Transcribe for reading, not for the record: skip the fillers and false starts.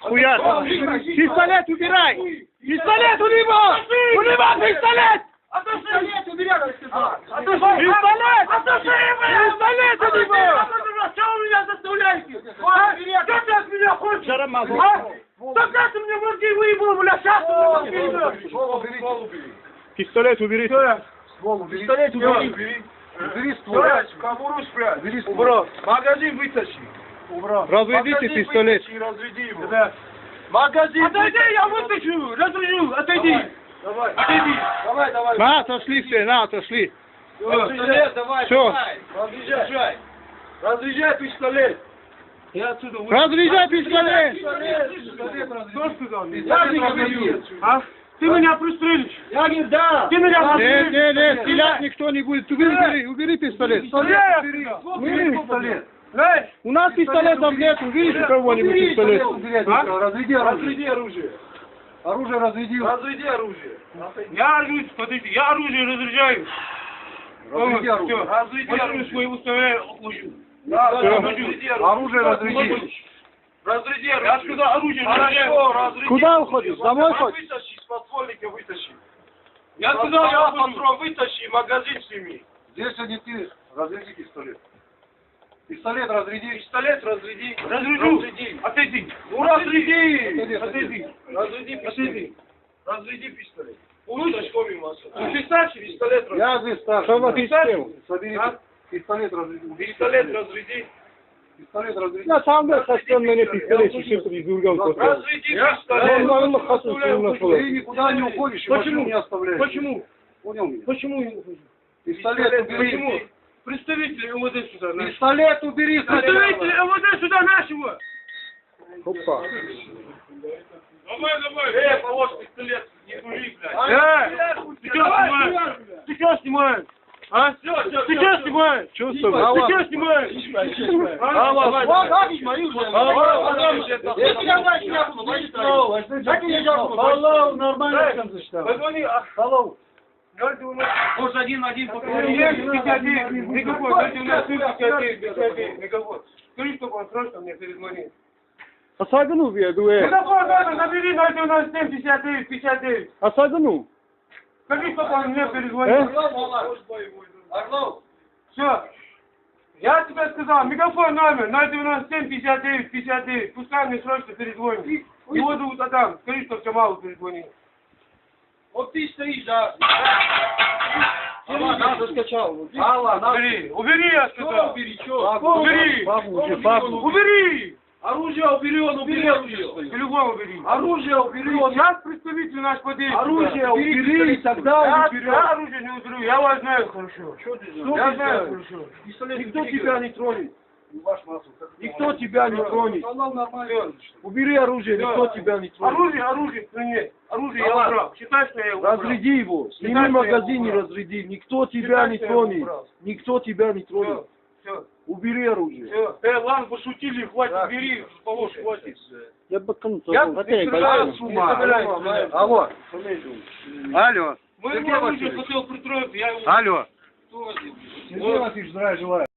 Хуяк. Пистолет убирай. Пистолет у него. У него пистолет. Пистолет убирай, сказал. Пистолет. Пистолет у него. Что вы меня заставляете? Что ты от меня хочешь? Так как ты мне мозги выебал, бля, сейчас ты мне мозги выебал. Пистолет убери. Пистолет убери. Убери ствол. Кобуру спрячь. Убери ствол. Убрал. Магазин вытащи. Разведите пистолет. Разведи его. Да. Магазин. Отойди, я вытащу. Разрежу. Отойди. Давай. Отойди. Давай. На, отошли все, на, отошли. Пистолет, давай. Все. Разъезжай. Разъезжай пистолет. Я отсюда выйду. Разряжай пистолет. Кто сказал? Пистолет. А? Ты меня пристрелишь. Я не дам. Ты меня Нет, пристрелишь. нет, нет, стрелять никто не будет. Убери пистолет. Убери пистолет. Эй, У нас пистолетов нет, уберите кого-нибудь пистолет. Разведи оружие. разведи оружие. Оружие разведи. Разведи оружие. Я оружие, подожди, я оружие разряжаю. Разведи оружие. Все, разведи оружие. Свою выставляю, отложу. Разведи оружие. Разведи. Разряди оружие. Я сказал оружие разряжаю. Куда уходишь? Домой хоть? Вытащи, из подствольника вытащи. Я сказал, я патрон вытащи, магазин сними. Здесь не ты. Разведи пистолет. Пистолет разряди. Пистолет разряди. Разряжу. Отойди. Ну разряди. Отойди. Разряди пистолет. Разряди пистолет. Слышишь? Ты старший, пистолет разряди. Я здесь старший. Что вы хотите? Собери. Пистолет разряди. Пистолет разряди. Пистолет разряди. Ya sen de kaçtan beni pistolet şişirtip durgan koyuyor. Разряди пистолет. Onların kasasını nasıl? Ты никуда не уходишь, машину не оставляешь. Почему? Понял меня? Почему я ухожу? Пистолет убери. Почему? Представители МВД сюда нашего. Пистолет убери. Представители МВД сюда нашего. Hoppa. Давай. Положь пистолет. Не дури, блядь. Ты что снимаешь? Ты что снимаешь? А? Ты что снимаешь? Чувствую. Ты что снимаешь? Алло, нормально кончишься. Позвони. Алло. Может, один поговорим. 59, мегафон. 59, мегафон. Скажи, чтобы он срочно мне перезвонил. Asagını bir duye. Мегафон, надо, набери 097 59 59. Asagını. Скажи, чтобы он мне перезвонил. Орлов. Все. Я тебе сказал, мегафон номер 097 59 59. Пускай мне срочно перезвонит. Его зовут Адам. Скажи, что Джамалу перезвонил. Вот ты стоишь, да. Алла, надо скачал. Алла, надо. Убери, я сказал. Убери, что? Убери. Убери. Оружие убери, он убери оружие. По-любому убери. Оружие убери, он. Сейчас представитель наш подъедет. Оружие убери, тогда он уберет. Я оружие не уберу, я вас знаю хорошо. Что ты Я знаешь? знаю хорошо. Никто тебя не тронет. Никто тебя не тронет. Убери оружие, никто тебя не тронет. Оружие, нет. Оружие я убрал. Считай, что я убрал. Разряди его. Сними магазин и разряди. Никто тебя не тронет. Никто тебя не тронет. Все. Убери оружие. Все. Ладно, пошутили, хватит, бери, положь, хватит. Ya bakın Я sorun. собираюсь с ума. Алло. Алло. Мы оружие хотел притроить, я его... Alo. Сергей Васильевич, здравия желаю.